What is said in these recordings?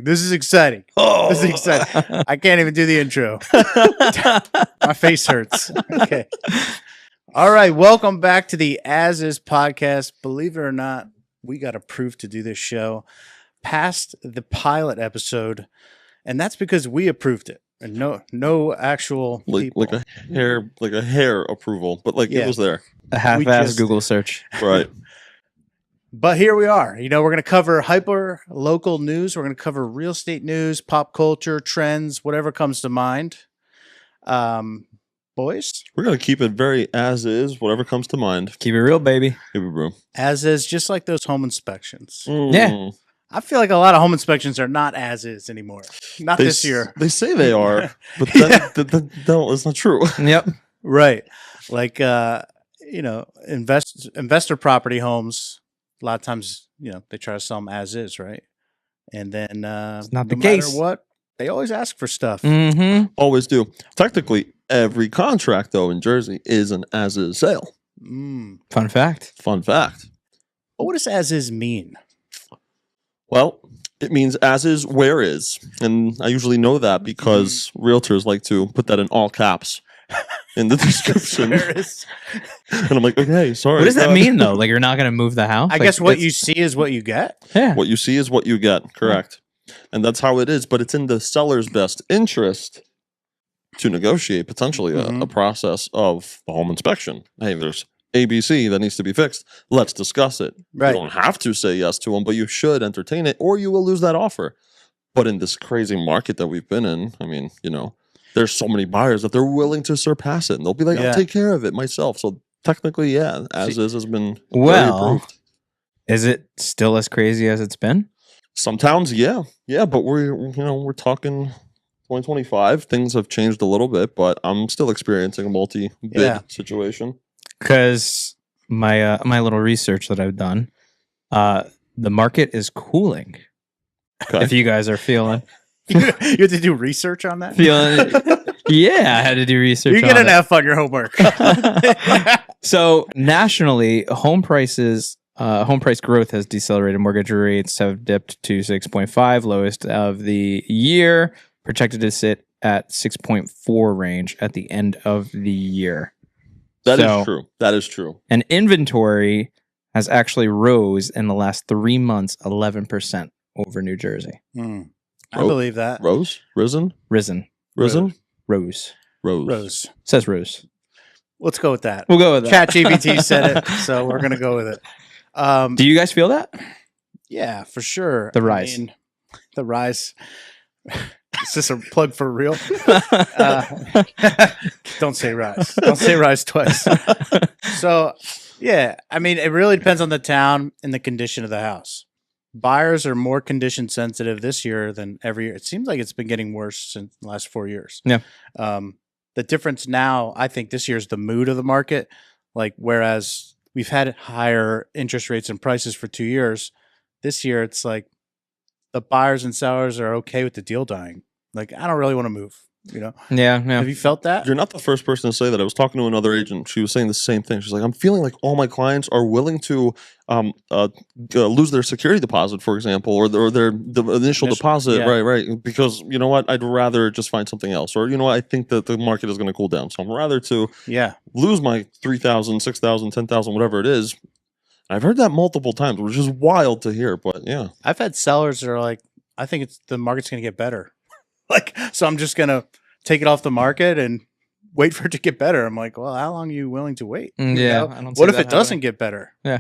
This is exciting. Oh, This is exciting. I can't even do the intro. My face hurts. Okay. All right. Welcome back to the As Is podcast. Believe it or not, we got approved to do this show past the pilot episode, and that's because we approved it. And no actual people. like a hair approval, but like Yeah. it was there, A half-ass just- Google search. right? But here we are. You know, we're going to cover hyper local news. We're going to cover real estate news, pop culture, trends, whatever comes to mind. Boys, We're gonna keep it very as is, whatever comes to mind. Keep it real, baby. Here we go. as is, just like those home inspections. Yeah. I feel like a lot of home inspections are not as is anymore. Not They this year. They say they are, but no, it's not true. Yep. Right. Like, you know, investor property homes, a lot of times, you know, they try to sell them as is, right? And then It's not no the case. matter what, they always ask for stuff. Mm-hmm. Always do. Technically, every contract though in Jersey is an as is sale. Fun fact. Fun fact. But what does as is mean? Well, it means as is where is, and I usually know that because realtors like to put that in all caps in the description. Where is- And I'm like, okay, sorry. What does that God. mean though? Like you're not going to move the house? I Like, guess what it's- you see is what you get. Yeah. What you see is what you get. Correct. And that's how it is. But it's in the seller's best interest to negotiate potentially a Mhm. process of the home inspection. Hey, there's ABC that needs to be fixed. Let's discuss it. Right. You don't have to say yes to them, but you should entertain it or you will lose that offer. But in this crazy market that we've been in, I mean, you know, there's so many buyers that they're willing to surpass it. And they'll be like, Yeah. I'll take care of it myself. So technically, yeah, as is has been very Well, approved. is it still as crazy as it's been? Some towns, yeah, but we're talking 2025. Things have changed a little bit, but I'm still experiencing a multi-bid Yeah. situation. Because my my little research that I've done, the market is cooling. Okay. If you guys are feeling, You have to do research on that? yeah, I had to do research. You get on an it. F on your homework. So nationally, home price growth has decelerated. Mortgage rates have dipped to 6.5, lowest of the year, projected to sit at 6.4 range at the end of the year. That is So- true. That is true. And inventory has actually rose in the last 3 months, 11% over New Jersey. I believe that. Rose, risen, Risen. risen, Rose. rose. Rose. Says Rose. Let's go with that. We'll go with that. ChatGPT said it, so we're gonna go with it. Do you guys feel that? Yeah, for sure. The rise. The rise. Is this a plug for real? Don't say rise. Don't say rise twice. So, yeah, I mean, it really depends on the town and the condition of the house. Buyers are more condition sensitive this year than every year. It seems like it's been getting worse since the last 4 years. Yeah. The difference now, I think this year is the mood of the market. Like, whereas we've had higher interest rates and prices for 2 years, this year it's like the buyers and sellers are okay with the deal dying. Like, I don't really want to move. You know, yeah. have you felt that? You're not the first person to say that. I was talking to another agent. She was saying the same thing. She's like, I'm feeling like all my clients are willing to lose their security deposit, for example, or their initial deposit. yeah. Right. Because you know what? I'd rather just find something else. Or, you know what? I think that the market is going to cool down. So I'm rather to Yeah. lose my 3,000, 6,000, 10,000, whatever it is. I've heard that multiple times, which is wild to hear. But yeah. I've had sellers that are like, I think the market's going to get better. Like, so I'm just going to take it off the market and wait for it to get better. I'm like, well, how long are you willing to wait? You Yeah. know? I don't What see if that it doesn't happening. get better? Yeah.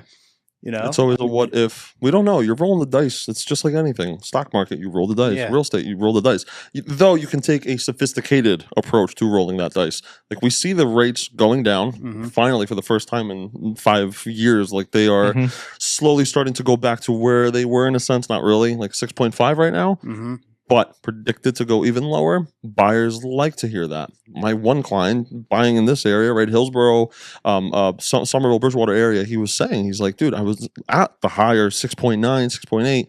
You know, It's always a what if. We don't know. You're rolling the dice. It's just like anything. Stock market, you roll the dice. Yeah. Real estate, you roll the dice. Though you can take a sophisticated approach to rolling that dice. Like we see the rates going down Mhm. finally for the first time in 5 years. Like they are Mhm. slowly starting to go back to where they were in a sense. Not really. Like 6.5 right now. Mm-hmm. But predicted to go even lower. Buyers like to hear that. My one client buying in this area, right, Hillsborough, Somerville, Bridgewater area, he was saying, he's like, dude, I was at the higher 6.9, 6.8.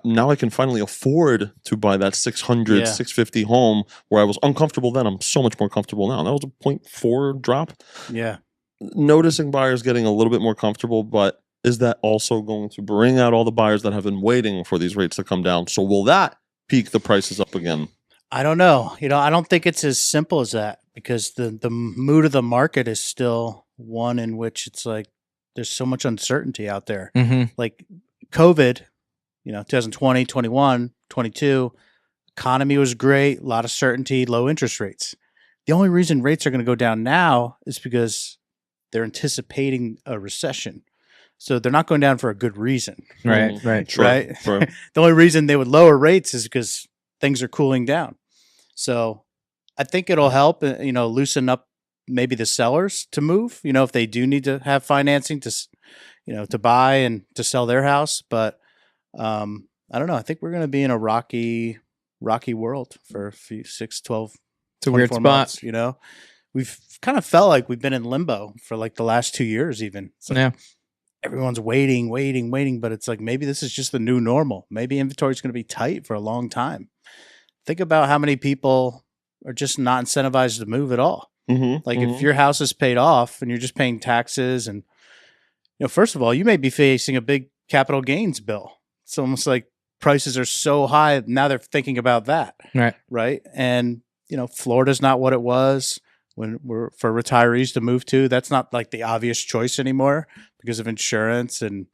Now I can finally afford to buy that 600, Yeah. 650 home where I was uncomfortable then. I'm so much more comfortable now. That was a 0.4 drop. Yeah. Noticing buyers getting a little bit more comfortable, but is that also going to bring out all the buyers that have been waiting for these rates to come down? So will that peak the prices up again? I don't know. I don't think it's as simple as that because the mood of the market is still one in which it's like there's so much uncertainty out there. Mm-hmm. Like COVID, 2020, 21, 22, economy was great, a lot of certainty, low interest rates. The only reason rates are going to go down now is because they're anticipating a recession. So they're not going down for a good reason. Right, right. Sure, Right. sure. The only reason they would lower rates is because things are cooling down. So I think it'll help, loosen up maybe the sellers to move, if they do need to have financing to buy and to sell their house. But I don't know. I think we're going to be in a rocky world for a few 6, 12, It's a weird 24 spot. months, We've kind of felt like we've been in limbo for like the last 2 years even. It's like Yeah. everyone's waiting, but it's like maybe this is just the new normal. Maybe inventory is going to be tight for a long time. Think about how many people are just not incentivized to move at all. Mm-hmm, Like if your house is paid off and you're just paying taxes and, first of all, you may be facing a big capital gains bill. It's almost like prices are so high. Now they're thinking about that. Right. Right. And, Florida's not what it was when for retirees to move to. That's not like the obvious choice anymore because of insurance and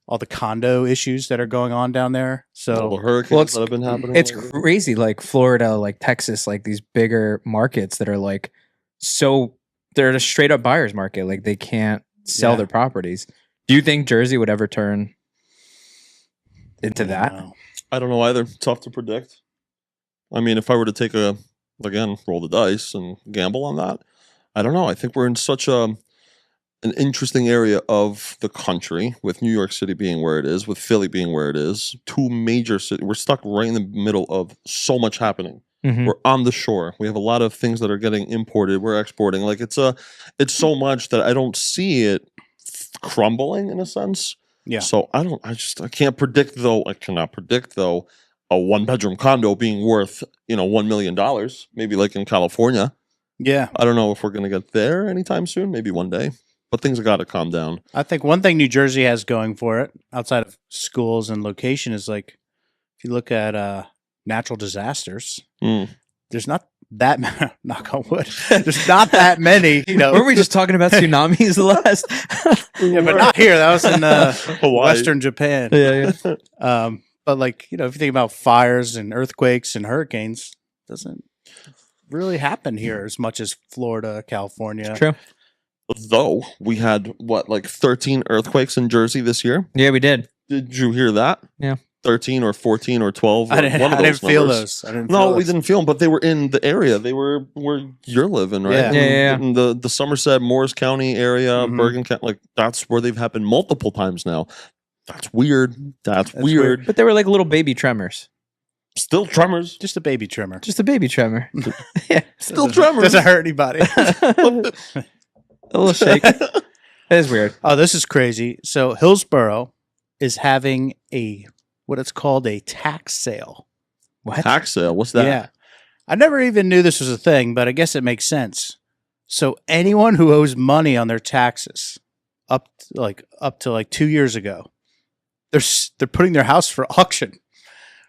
all the condo issues that are going on down there. all So the hurricanes Well, it's- that have been happening. It's lately. crazy, like Florida, like Texas, like these bigger markets that are like they're a straight up buyer's market. Like they can't sell Yeah. their properties. Do you think Jersey would ever turn into that? I don't know either. Tough to predict. I mean, if I were to take roll the dice and gamble on that, I don't know. I think we're in such an interesting area of the country, with New York City being where it is, with Philly being where it is, two major cities. We're stuck right in the middle of so much happening. Mhm. We're on the shore. We have a lot of things that are getting imported. We're exporting. Like it's so much that I don't see it crumbling in a sense. Yeah. So I can't predict though. I cannot predict though a 1-bedroom condo being worth, $1 million, maybe like in California. Yeah. I don't know if we're going to get there anytime soon, maybe one day, but things have got to calm down. I think one thing New Jersey has going for it outside of schools and location is like, if you look at natural disasters, Mm. there's not that knock on wood. There's not that many, Weren't we just talking about tsunamis the last? yeah, but not here. That was in Hawaii. Western Japan. yeah. But like, if you think about fires and earthquakes and hurricanes, doesn't really happen here as much as Florida, California. True. Though we had 13 earthquakes in Jersey this year. Yeah, we did. Did you hear that? Yeah. 13 or 14 or 12. I didn't, one of I those didn't feel numbers. those. I didn't No, feel we those. didn't feel them, but they were in the area. They were where you're living, right? Yeah. Yeah. In the Somerset, Morris County area, Mhm. Bergen County. Like that's where they've happened multiple times now. That's weird. That's That's weird. weird. But they were like little baby tremors. Still tremors. Just a baby trimmer. Just a baby tremor. yeah. Still Doesn't- tremors. Doesn't hurt anybody. A little shake. It is weird. Oh, this is crazy. So Hillsborough is having what it's called a tax sale. What? Tax sale. What's that? Yeah. I never even knew this was a thing, but I guess it makes sense. So anyone who owes money on their taxes up to 2 years ago, they're putting their house for auction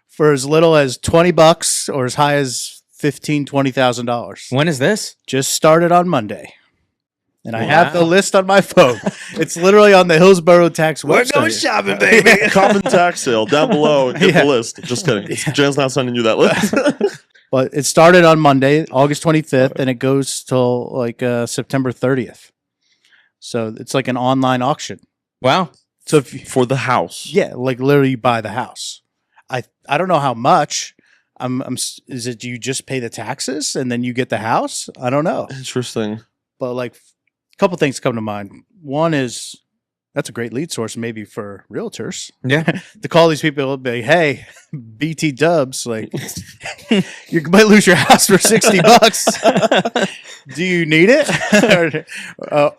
for as little as $20 or as high as $20,000. When is this? Just started on Monday. And I Wow. have the list on my phone. It's literally on the Hillsborough tax website. shopping, Common tax sale down below. Get Yeah. the list. Just kidding. Jan's not sending you that list. But it started on Monday, August 25th, and it goes till September 30th. So it's like an online auction. Wow. So if you, For the house. yeah, like literally you buy the house. I don't know how much. Is it you just pay the taxes and then you get the house? I don't know. Interesting. But like a couple things come to mind. One is that's a great lead source maybe for realtors Yeah. to call these people and be, hey, BT Dubs, like you might lose your house for $60. Do you need it?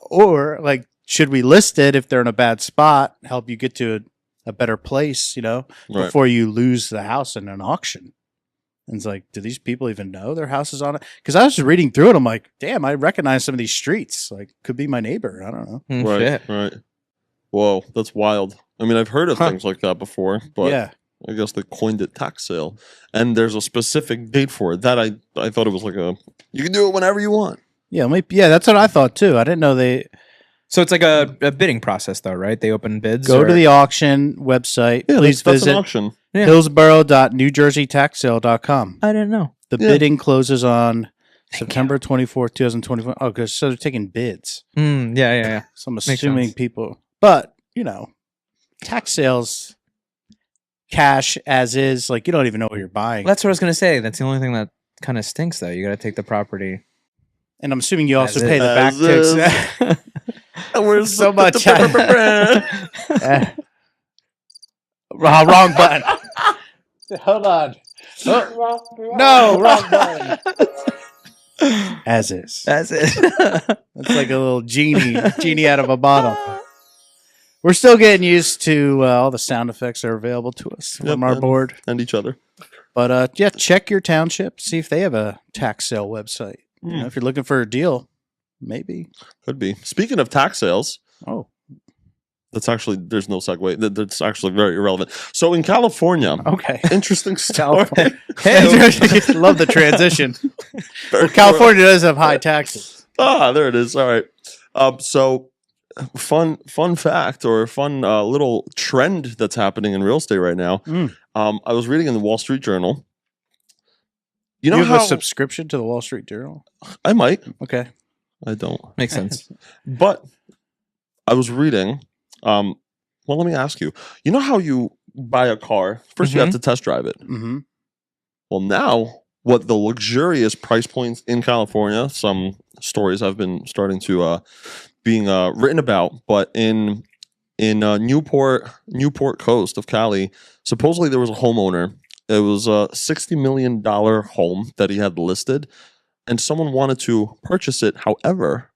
or like, should we list it if they're in a bad spot, help you get to a better place, Right. before you lose the house in an auction? And it's like, do these people even know their house is on it? Because I was just reading through it. I'm like, damn, I recognize some of these streets. Like, could be my neighbor. I don't know. Right. Shit. Right. Whoa, that's wild. I mean, I've heard of Huh. things like that before, but Yeah. I guess they coined it tax sale, and there's a specific date for it. That I thought it was like you can do it whenever you want. Yeah, that's what I thought too. I didn't know they So it's like a bidding process, though, right? They open bids. go to the auction website. Yeah, Please that's an visit auction. Yeah. Hillsborough.newjerseytaxsale.com. I didn't know. The Yeah. bidding closes on September 24th, 2024. Oh, because so they're taking bids. Yeah. So I'm Makes assuming sense. people, but tax sales, cash as is, like you don't even know what you're buying. That's what I was gonna say. That's the only thing that kind of stinks, though. You got to take the property. And I'm assuming you also As pay is. the back As tax. Where's So much. the Wrong button. Hold on. Oh, no, wrong button. As is. That's it. It's like a little genie out of a bottle. We're still getting used to all the sound effects that are available to us Yep, from our and- board. and each other. But yeah, check your township, see if they have a tax sale website. If you're looking for a deal, maybe. Could be. Speaking of tax sales, Oh, that's actually there's no segue. That's actually very irrelevant. So in California, okay. interesting story. California. Hey. Love the transition. Very California does have high taxes. There it is. All right. So fun fact or fun little trend that's happening in real estate right now. Mm. I was reading in the Wall Street Journal. You You know have how a subscription to the Wall Street Journal? I might. Okay. I don't. Makes sense. But I was reading. Well, let me ask you. You know how you buy a car? 1st you have to test drive it. Mm-hmm. Well, now what the luxurious price points in California, some stories have been starting to being written about, but in Newport Coast of Cali, supposedly there was a homeowner. It was a $60 million home that he had listed, and someone wanted to purchase it. However,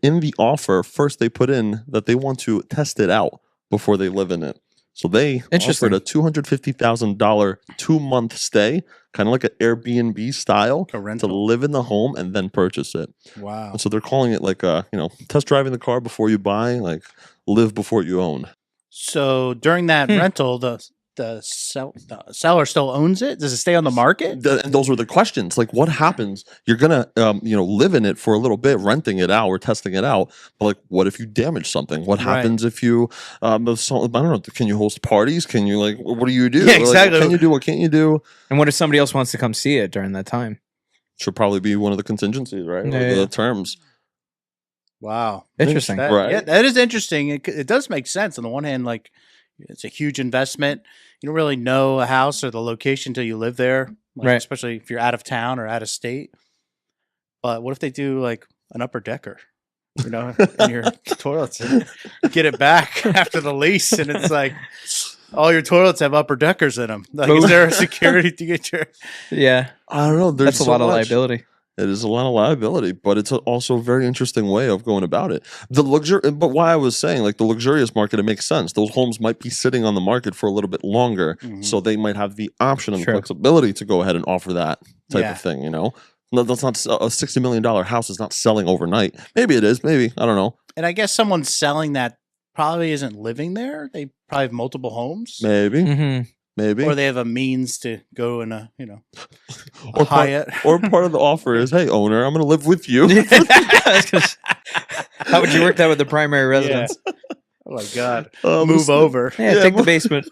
in the offer, first they put in that they want to test it out before they live in it. So they Interesting. offered a $250,000 2-month stay, kind of like an Airbnb style, A to rental. live in the home and then purchase it. Wow. And so they're calling it like test driving the car before you buy, like live before you own. So during that rental, the seller still owns it? Does it stay on the market? And those were the questions. Like, what happens? You're gonna, live in it for a little bit, renting it out or testing it out. But like, what if you damage something? What Right. happens if you, I don't know. Can you host parties? Can you what do you do? Yeah, Like, exactly. what can you do? What can't you do? And what if somebody else wants to come see it during that time? Should probably be one of the contingencies, right? Yeah, Or yeah. the terms. Wow. Interesting. Right. Yeah, that is interesting. It does make sense. On the one hand, like it's a huge investment. You don't really know a house or the location until you live there, like, Right. especially if you're out of town or out of state. But what if they do like an upper decker, in your toilets and get it back after the lease? And it's like all your toilets have upper deckers in them. Like, is there a security to get your. Yeah, I don't know. There's that's a so lot of much. liability. It is a lot of liability, but it's also a very interesting way of going about it. But why I was saying, like the luxurious market, it makes sense. Those homes might be sitting on the market for a little bit longer, Mhm. so they might have the option and Sure. flexibility to go ahead and offer that type Yeah. of thing. No, that's not a $60 million house is not selling overnight. Maybe it is. Maybe I don't know. And I guess someone selling that probably isn't living there. They probably have multiple homes. Maybe, Mm-hmm. maybe. Or they have a means to go in a Or part, Hyatt. or part of the offer is, hey, owner, I'm going to live with you. How would you work that with the primary residence? Oh my god. Um, Move over. Yeah, Yeah, take the but- basement.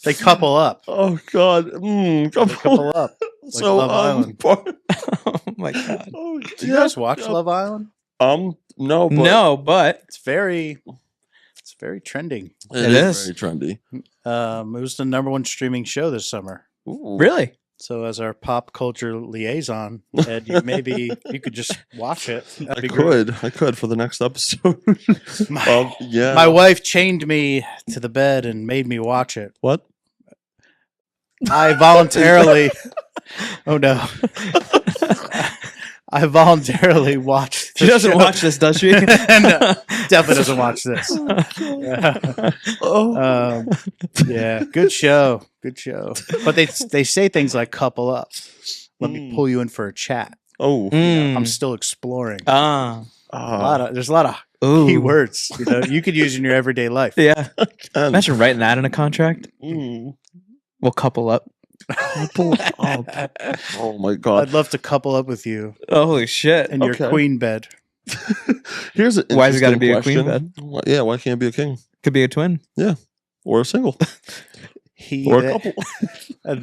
They couple up. Oh God. They Come on. couple up. So Love Island. Oh my god. oh, Do you guys watch Love Island? No, but No, but It's very trending. It is. very trendy. It was the #1 streaming show this summer. Ooh. really, So as our pop culture liaison, Ed, maybe you could just watch it. That'd I be great. could for the next episode. My, Yeah. my wife chained me to the bed and made me watch it. What? I voluntarily. Oh no. I voluntarily watched. she the doesn't show. watch this, does she? No, definitely doesn't watch this. Oh. Yeah, good show, But they say things like "couple up." Let me pull you in for a chat. Oh. Mm. I'm still exploring. Ah. There's a lot of Ooh. key words you could use in your everyday life. Yeah. And- Imagine writing that in a contract. Mm. We'll couple up. Couple up. Oh my god. I'd love to couple up with you Holy shit. in your Okay. queen bed. Here's an Why has it gotta interesting be a queen question. Yeah, why can't it be a king Could be a twin. or a single He, or a they- couple? a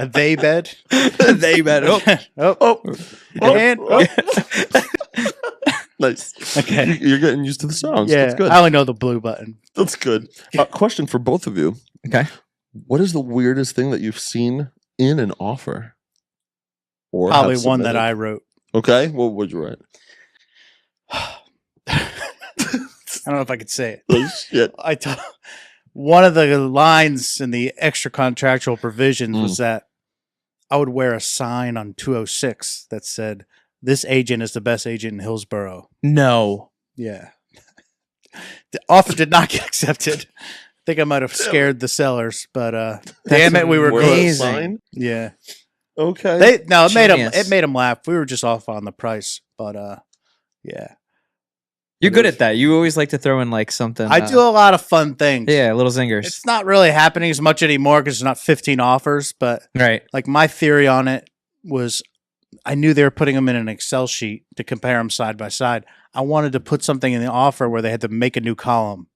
they bed. They bet. Oh. Oh, and Nice. Okay. You're getting used to the sounds. yeah. That's good. I only know the blue button. That's good. Question for both of you. Okay. What is the weirdest thing that you've seen in an offer? Or Probably have one that submitted? I wrote. Okay. What would you write? I don't know if I could say it. Oh, shit. One of the lines in the extra contractual provisions was that I would wear a sign on 206 that said, "This agent is the best agent in Hillsborough." No. Yeah. The offer did not get accepted. I think I might have scared the sellers, but damn it, we were Wear a close. amazing. sign? Yeah. Okay. It made Genius. them laugh. We were just off on the price, but yeah. You're good at that. You always like to throw in like something. I do a lot of fun things. Yeah, little zingers. It's not really happening as much anymore because there's not 15 offers, but Right. like my theory on it was I knew they were putting them in an Excel sheet to compare them side by side. I wanted to put something in the offer where they had to make a new column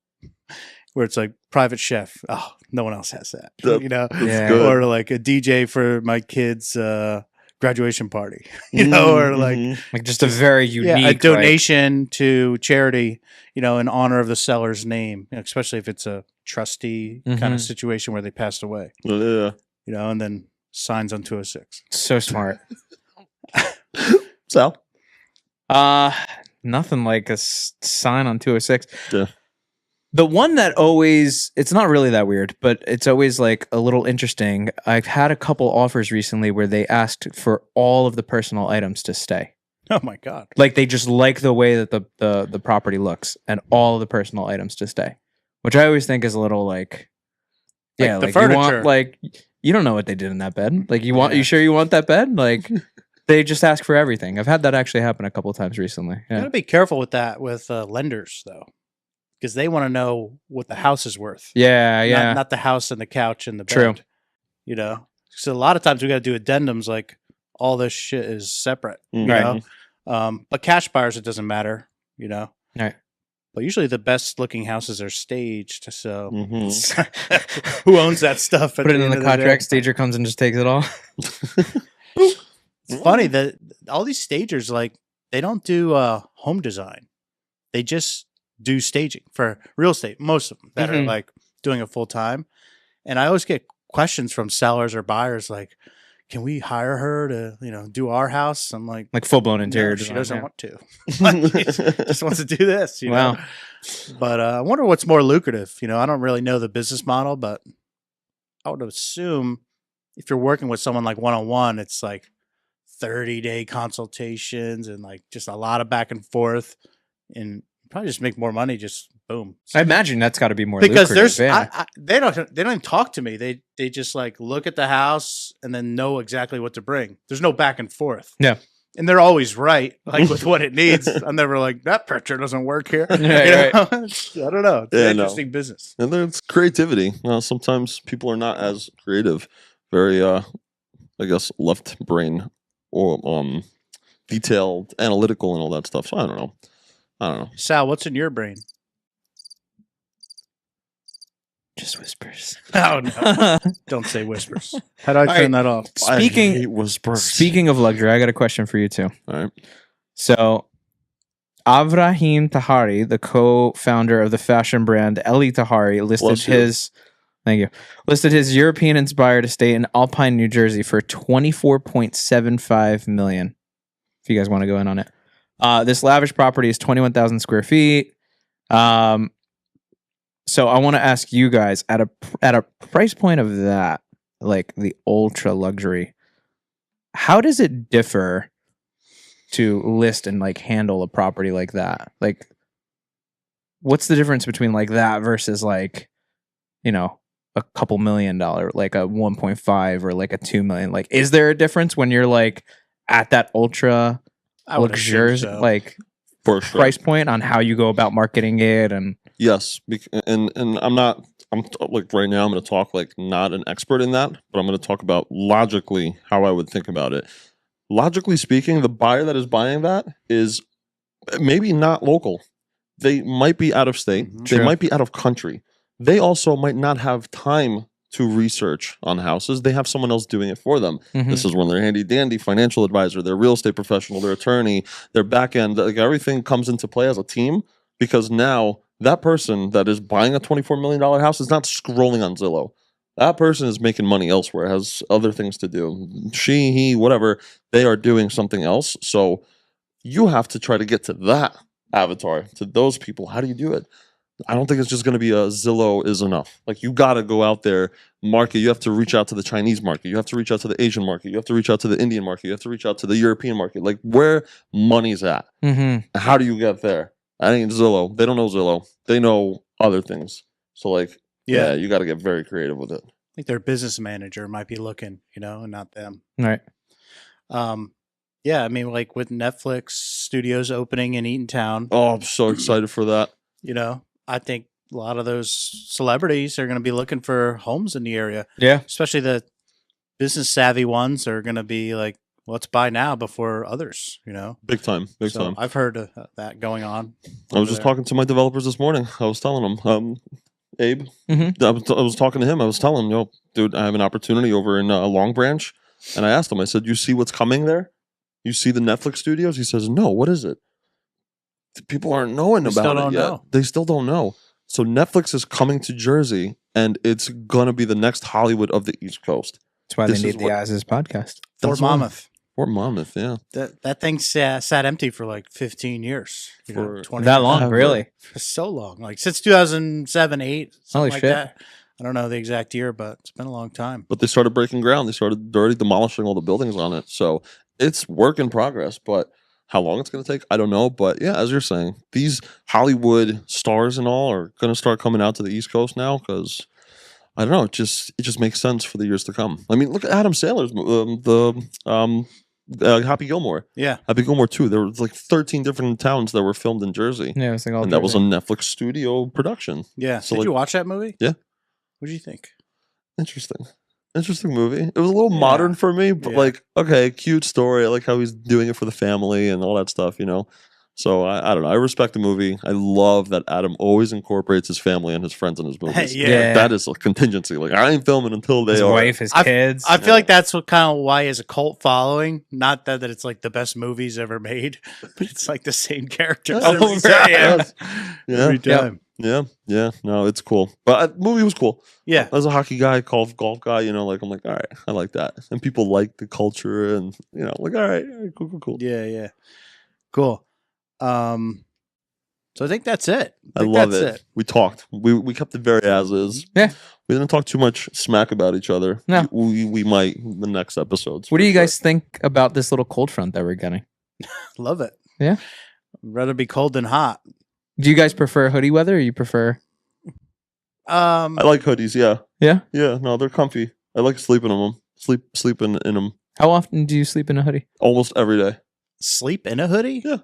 where it's like private chef. Oh, no one else has that. That- You know, Yeah. good. or like a DJ for my kids' graduation party, you know, or like Mhm. Like just a very unique a like- donation to charity, you know, in honor of the seller's name, you know, especially if it's a trustee kind Mhm. of situation where they passed away, Yeah. you know, and then signs on 206. so smart. Sal? Nothing like a sign on 206. Yeah. The one that always, it's not really that weird, but it's always like a little interesting. I've had a couple offers recently where they asked for all of the personal items to stay. Oh my God. Like they just like the way that the property looks and all of the personal items to stay, which I always think is a little like, Like yeah, the like you want, furniture. like you don't know what they did in that bed. Like you Yeah. sure you want that bed? Like they just ask for everything. I've had that actually happen a couple of times recently. You Yeah. gotta be careful with that with lenders though, because they want to know what the house is worth. Yeah, yeah. Not the house and the couch and the bed. True. You know, so a lot of times we got to do addendums like all this shit is separate. You Right. know, but cash buyers it doesn't matter. You know, Right. But usually the best looking houses are staged. So Mhm. who owns that stuff? at Put it in end the of day? contract. Stager comes and just takes it all. It's funny that all these stagers like they don't do home design. They just do staging for real estate. Most of them that are Mhm. like doing it full time. And I always get questions from sellers or buyers like, "Can we hire her to do our house?" I'm like, Like full blown "No, interior she design. doesn't yeah. want to. Like, just wants to do this. You know? Wow. But I wonder what's more lucrative. I don't really know the business model, but I would assume if you're working with someone like one-on-one, it's like 30-day consultations and like just a lot of back and forth, and probably just make more money. Just boom. I imagine that's got to be more Because lucrative. there's yeah. they don't even talk to me. They just like look at the house and then know exactly what to bring. There's no back and forth. Yeah. And they're always right, like with what it needs. I'm never like that picture doesn't work here. Right, You know? I don't know. It's Yeah, an no. interesting business. And there's creativity. Sometimes people are not as creative. Very, I guess, left brain or detailed, analytical, and all that stuff. So I don't know. Sal, what's in your brain? Just whispers. Oh no! Don't say whispers. How do I turn that off? I Speaking hate whispers. speaking of luxury, I got a question for you too. All right. So, Avraham Tahari, the co-founder of the fashion brand Eli Tahari, Bless you. listed his European-inspired estate in Alpine, New Jersey for $24.75 million. If you guys want to go in on it, this lavish property is 21,000 square feet. So I want to ask you guys at a price point of that, like the ultra luxury, how does it differ to list and like handle a property like that? Like, what's the difference between like that versus like, a couple $1 million, like a 1.5 or like a 2 million? Like, is there a difference when you're like at that ultra I would assume luxurious so. like For sure. price point on how you go about marketing it? And Yes, and I'm not like right now, I'm going to talk like not an expert in that, but I'm going to talk about logically how I would think about it. Logically speaking, the buyer that is buying that is maybe not local. They might be out of state. Mhm. They True. might be out of country. They also might not have time to research on houses. They have someone else doing it for them. Mhm. This is when their handy dandy financial advisor, their real estate professional, their attorney, their back end, like everything comes into play as a team, because now that person that is buying a $24 million house is not scrolling on Zillow. That person is making money elsewhere, has other things to do. She, he, whatever, they are doing something else. So you have to try to get to that avatar, to those people. How do you do it? I don't think it's just going to be a Zillow is enough. Like, you got to go out there, market. You have to reach out to the Chinese market. You have to reach out to the Asian market. You have to reach out to the Indian market. You have to reach out to the European market. Like, where money's at. Mhm. How do you get there? I ain't Zillow. They don't know Zillow. They know other things. So, like, yeah, you got to get very creative with it. I think their business manager might be looking, and not them. Right. Yeah, I mean, like with Netflix studios opening in Eatontown, Oh, I'm so excited for that. I think a lot of those celebrities are going to be looking for homes in the area, Yeah. especially the business savvy ones are going to be like, let's buy now before others, Big time. Big So time. I've heard of that going on. I was over just there. talking to my developers this morning. I was telling them, Abe, Mhm. I was talking to him. I was telling him, yo, dude, I have an opportunity over in Long Branch. And I asked him, I said, you see what's coming there? You see the Netflix studios? He says, no, what is it? People aren't knowing They still about it don't yet. know. They still don't know. So Netflix is coming to Jersey, and it's going to be the next Hollywood of the East Coast. That's why This they is need the what- As podcast. Fort That's why- Monmouth. Fort Monmouth, yeah. That thing sat empty for like 15 years. For 20 That years. long, Ever. really? For so long. Like since 2007, 8, something Holy like shit. that. I don't know the exact year, but it's been a long time. But they started breaking ground. They started already demolishing all the buildings on it. So it's work in progress. But how long it's going to take, I don't know. But yeah, as you're saying, these Hollywood stars and all are going to start coming out to the East Coast now because I don't know. It just makes sense for the years to come. I mean, look at Adam Sandler's Happy Gilmore. Yeah. Happy Gilmore 2. There was like 13 different towns that were filmed in Jersey. Yeah, it's like all And that was a Jersey. Netflix studio production. Yeah. So, Did like- you watch that movie? Yeah. What did you think? Interesting movie. It was a little Yeah. modern for me, but Yeah. like, okay, cute story. I like how he's doing it for the family and all that stuff, So I don't know. I respect the movie. I love that Adam always incorporates his family and his friends in his movies. Yeah. That is a contingency. Like, I ain't filming until they His are. wife, his kids. I feel like that's what kind of why he has a cult following. Not that it's like the best movies ever made, but it's like the same characters Oh, every time. yes. Yeah. Every time. Yeah. No, it's cool. But the movie was cool. Yeah. As a hockey guy, golf guy, like I'm like, all right, I like that. And people like the culture and like, all right, cool. Yeah. Cool. So I think that's it. I think love that's it. We talked. We kept it very as is. Yeah. We didn't talk too much smack about each other. No. We might in the next episodes. What for do you sure. guys think about this little cold front that we're getting? Love it. Yeah. I'd rather be cold than hot. Do you guys prefer hoodie weather or you prefer? I like hoodies. Yeah. Yeah? Yeah. No, they're comfy. I like sleeping in them. Sleeping in them How often do you sleep in a hoodie? almost every day. sleep in a hoodie? Yeah.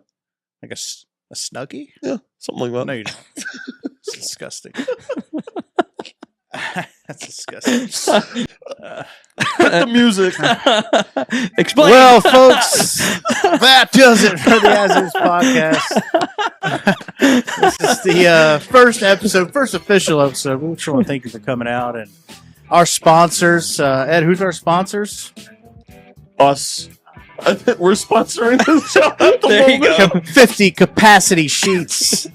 Like a snuggie? Yeah, something like that. No, you don't. It's disgusting. That's disgusting. The music. Explain. Well, folks, that does it for the As Is podcast. This is the first official episode. We just want to thank you for coming out and our sponsors. Ed, who's our sponsors? Us. I think we're sponsoring this show at the There you moment. go. 50 capacity sheets.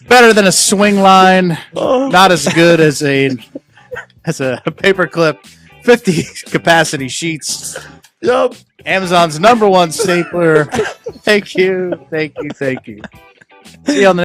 Better than a swing line. Oh, Not as good as a paperclip. 50 capacity sheets. yep. Amazon's #1 stapler. Thank you. See you on the